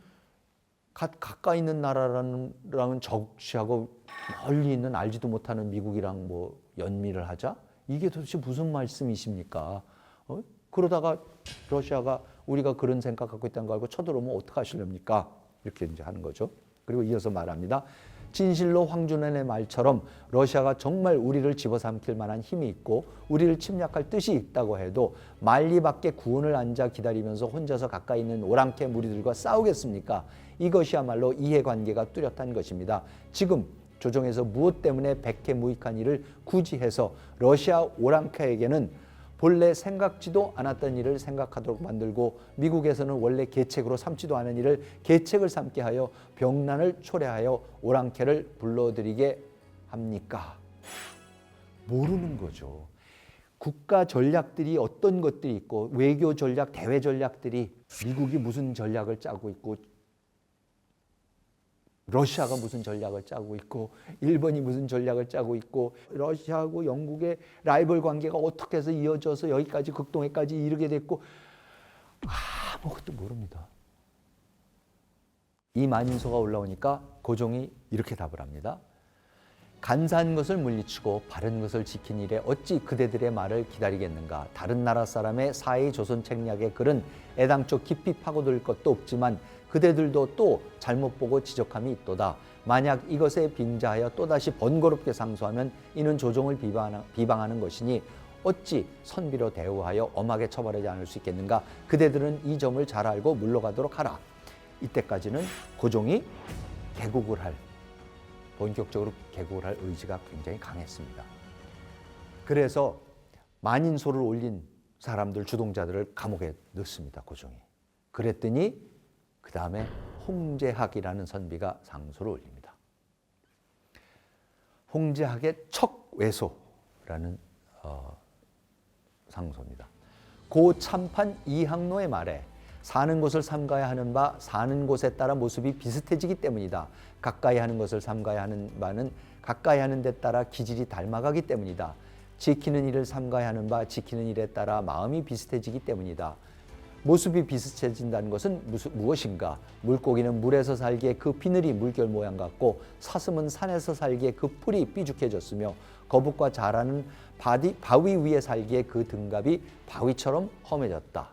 가까이 있는 나라랑은 적시하고 멀리 있는 알지도 못하는 미국이랑 뭐 연미를 하자? 이게 도대체 무슨 말씀이십니까? 그러다가 러시아가 우리가 그런 생각 갖고 있다는 거 알고 쳐들어오면 어떡하시렵니까? 이렇게 이제 하는 거죠. 그리고 이어서 말합니다. 진실로 황준현의 말처럼 러시아가 정말 우리를 집어삼킬 만한 힘이 있고 우리를 침략할 뜻이 있다고 해도 만리 밖에 구원을 앉아 기다리면서 혼자서 가까이 있는 오랑캐 무리들과 싸우겠습니까? 이것이야말로 이해관계가 뚜렷한 것입니다. 지금 조정에서 무엇 때문에 백해무익한 일을 굳이 해서 러시아 오랑캐에게는 본래 생각지도 않았던 일을 생각하도록 만들고 미국에서는 원래 계책으로 삼지도 않은 일을 계책을 삼게 하여 병난을 초래하여 오랑캐를 불러들이게 합니까? 모르는 거죠. 국가 전략들이 어떤 것들이 있고 외교 전략, 대외 전략들이 미국이 무슨 전략을 짜고 있고 러시아가 무슨 전략을 짜고 있고 일본이 무슨 전략을 짜고 있고 러시아하고 영국의 라이벌 관계가 어떻게 해서 이어져서 여기까지 극동해까지 이르게 됐고 아무것도 모릅니다. 이 만인소가 올라오니까 고종이 이렇게 답을 합니다. 간사한 것을 물리치고 바른 것을 지킨 일에 어찌 그대들의 말을 기다리겠는가. 다른 나라 사람의 사의 조선 책략의 글은 애당초 깊이 파고들 것도 없지만 그대들도 또 잘못 보고 지적함이 있도다. 만약 이것에 빙자하여 또다시 번거롭게 상소하면 이는 조종을 비방하는 것이니 어찌 선비로 대우하여 엄하게 처벌하지 않을 수 있겠는가. 그대들은 이 점을 잘 알고 물러가도록 하라. 이때까지는 고종이 본격적으로 개국을 할 의지가 굉장히 강했습니다. 그래서 만인소를 올린 사람들, 주동자들을 감옥에 넣습니다. 고종이. 그랬더니 그 다음에 홍제학이라는 선비가 상소를 올립니다. 홍제학의 척외소라는 상소입니다. 고 참판 이항로의 말에 사는 곳을 삼가야 하는 바 사는 곳에 따라 모습이 비슷해지기 때문이다. 가까이 하는 것을 삼가야 하는 바는 가까이 하는 데 따라 기질이 닮아가기 때문이다. 지키는 일을 삼가야 하는 바 지키는 일에 따라 마음이 비슷해지기 때문이다. 모습이 비슷해진다는 것은 무엇인가? 물고기는 물에서 살기에 그 비늘이 물결 모양 같고 사슴은 산에서 살기에 그 뿔이 삐죽해졌으며 거북과 자라는 바위 위에 살기에 그 등갑이 바위처럼 험해졌다.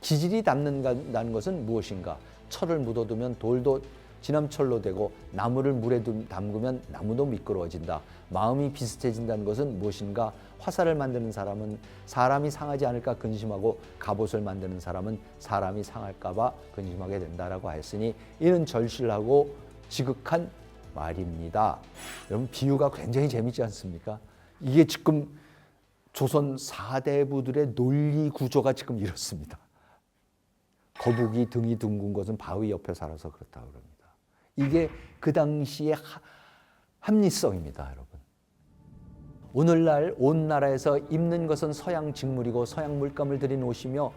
기질이 닮는다는 것은 무엇인가? 철을 묻어두면 돌도 진함철로 되고 나무를 물에 담그면 나무도 미끄러워진다. 마음이 비슷해진다는 것은 무엇인가? 화살을 만드는 사람은 사람이 상하지 않을까 근심하고 갑옷을 만드는 사람은 사람이 상할까 봐 근심하게 된다라고 하였으니 이는 절실하고 지극한 말입니다. 여러분 비유가 굉장히 재밌지 않습니까? 이게 지금 조선 사대부들의 논리 구조가 지금 이렇습니다. 거북이 등이 둥근 것은 바위 옆에 살아서 그렇다고 그럽니다. 이게 그 당시의 합리성입니다, 여러분. 오늘날 온 나라에서 입는 것은 서양 직물이고 서양 물감을 들인 옷이며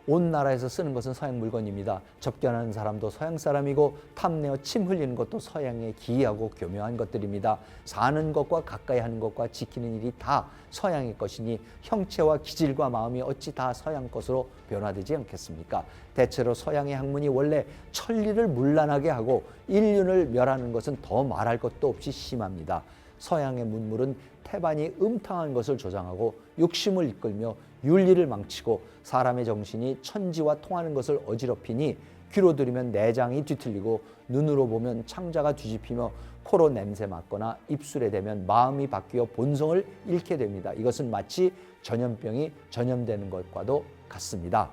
온 나라에서 쓰는 것은 서양 물건입니다. 접견하는 사람도 서양 사람이고 탐내어 침 흘리는 것도 서양의 기이하고 교묘한 것들입니다. 사는 것과 가까이 하는 것과 지키는 일이 다 서양의 것이니 형체와 기질과 마음이 어찌 다 서양 것으로 변화되지 않겠습니까? 대체로 서양의 학문이 원래 천리를 문란하게 하고 인륜을 멸하는 것은 더 말할 것도 없이 심합니다. 서양의 문물은 태반이 음탕한 것을 조장하고 욕심을 이끌며 윤리를 망치고 사람의 정신이 천지와 통하는 것을 어지럽히니 귀로 들으면 내장이 뒤틀리고 눈으로 보면 창자가 뒤집히며 코로 냄새 맡거나 입술에 대면 마음이 바뀌어 본성을 잃게 됩니다. 이것은 마치 전염병이 전염되는 것과도 같습니다.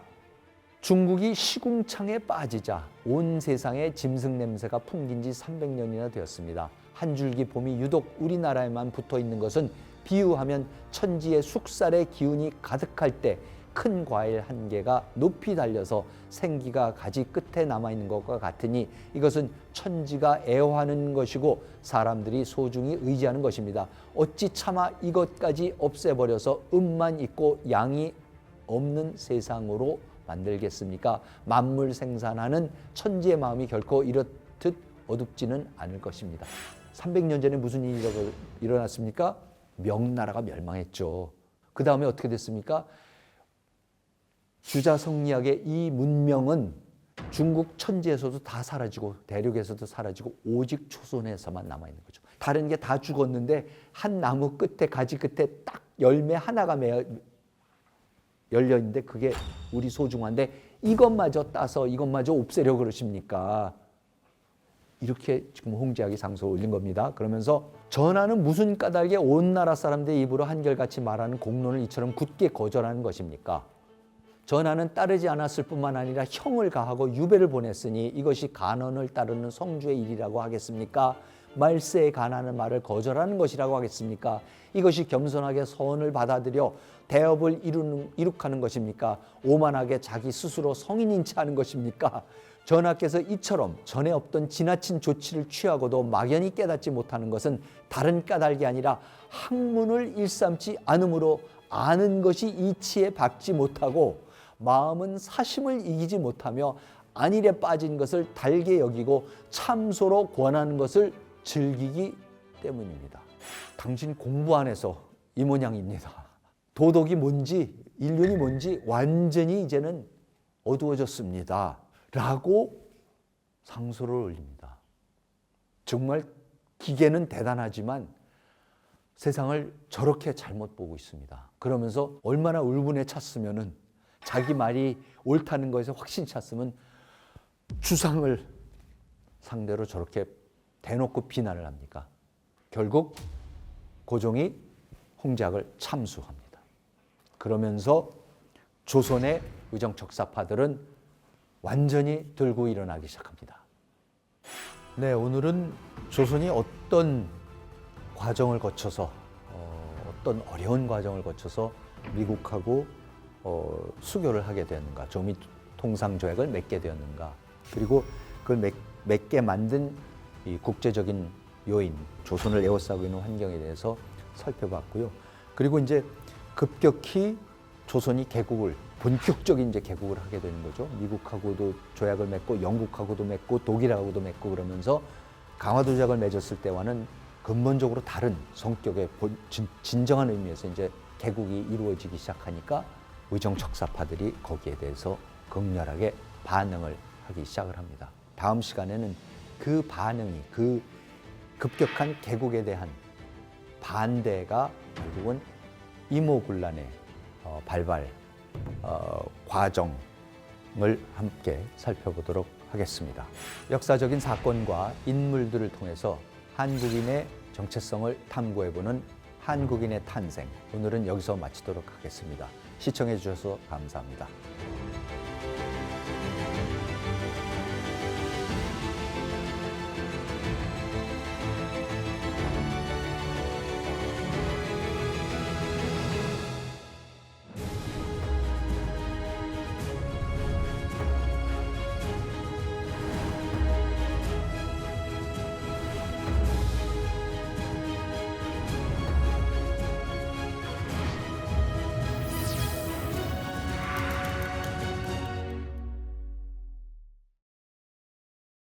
중국이 시궁창에 빠지자 온 세상에 짐승 냄새가 풍긴 지 300년이나 되었습니다. 한 줄기 봄이 유독 우리나라에만 붙어 있는 것은 비유하면 천지의 숙살의 기운이 가득할 때 큰 과일 한 개가 높이 달려서 생기가 가지 끝에 남아있는 것과 같으니 이것은 천지가 애호하는 것이고 사람들이 소중히 의지하는 것입니다. 어찌 차마 이것까지 없애버려서 음만 있고 양이 없는 세상으로 만들겠습니까? 만물 생산하는 천지의 마음이 결코 이렇듯 어둡지는 않을 것입니다. 300년 전에 무슨 일이 일어났습니까? 명나라가 멸망했죠. 그 다음에 어떻게 됐습니까? 주자성리학의 이 문명은 중국 천지에서도 다 사라지고 대륙에서도 사라지고 오직 조선에서만 남아있는 거죠. 다른 게 다 죽었는데 한 나무 끝에 가지 끝에 딱 열매 하나가 열려있는데 그게 우리 소중한데 이것마저 따서 이것마저 없애려고 그러십니까? 이렇게 지금 홍제학이 상소를 올린 겁니다. 그러면서 전하는 무슨 까닭에 온 나라 사람들의 입으로 한결같이 말하는 공론을 이처럼 굳게 거절하는 것입니까? 전하는 따르지 않았을 뿐만 아니라 형을 가하고 유배를 보냈으니 이것이 간언을 따르는 성주의 일이라고 하겠습니까? 말세에 관하는 말을 거절하는 것이라고 하겠습니까? 이것이 겸손하게 서원을 받아들여 대업을 이룩하는 것입니까? 오만하게 자기 스스로 성인인 체 하는 것입니까? 전하께서 이처럼 전에 없던 지나친 조치를 취하고도 막연히 깨닫지 못하는 것은 다른 까닭이 아니라 학문을 일삼지 않으므로 아는 것이 이치에 박지 못하고 마음은 사심을 이기지 못하며 안일에 빠진 것을 달게 여기고 참소로 권하는 것을 즐기기 때문입니다. 당신 공부 안 해서 이 모양입니다. 도덕이 뭔지 인륜이 뭔지 완전히 이제는 어두워졌습니다. 라고 상소를 올립니다. 정말 기계는 대단하지만 세상을 저렇게 잘못 보고 있습니다. 그러면서 얼마나 울분에 찼으면은 자기 말이 옳다는 것에서 확신이 찼으면 주상을 상대로 저렇게 대놓고 비난을 합니까? 결국 고종이 홍제학을 참수합니다. 그러면서 조선의 의정척사파들은 완전히 들고 일어나기 시작합니다. 네, 오늘은 조선이 어떤 과정을 거쳐서 어떤 어려운 과정을 거쳐서 미국하고 수교를 하게 되었는가, 조미 통상조약을 맺게 되었는가, 그리고 그걸 맺게 만든 이 국제적인 요인, 조선을 에워싸고 있는 환경에 대해서 살펴봤고요. 그리고 이제 급격히 조선이 개국을 본격적인 이제 개국을 하게 되는 거죠. 미국하고도 조약을 맺고 영국하고도 맺고 독일하고도 맺고 그러면서 강화도조약을 맺었을 때와는 근본적으로 다른 성격의 진정한 의미에서 이제 개국이 이루어지기 시작하니까 의정척사파들이 거기에 대해서 극렬하게 반응을 하기 시작을 합니다. 다음 시간에는 그 반응이 그 급격한 개국에 대한 반대가 결국은 이모군란의 발발 과정을 함께 살펴보도록 하겠습니다. 역사적인 사건과 인물들을 통해서 한국인의 정체성을 탐구해보는 한국인의 탄생, 오늘은 여기서 마치도록 하겠습니다. 시청해 주셔서 감사합니다.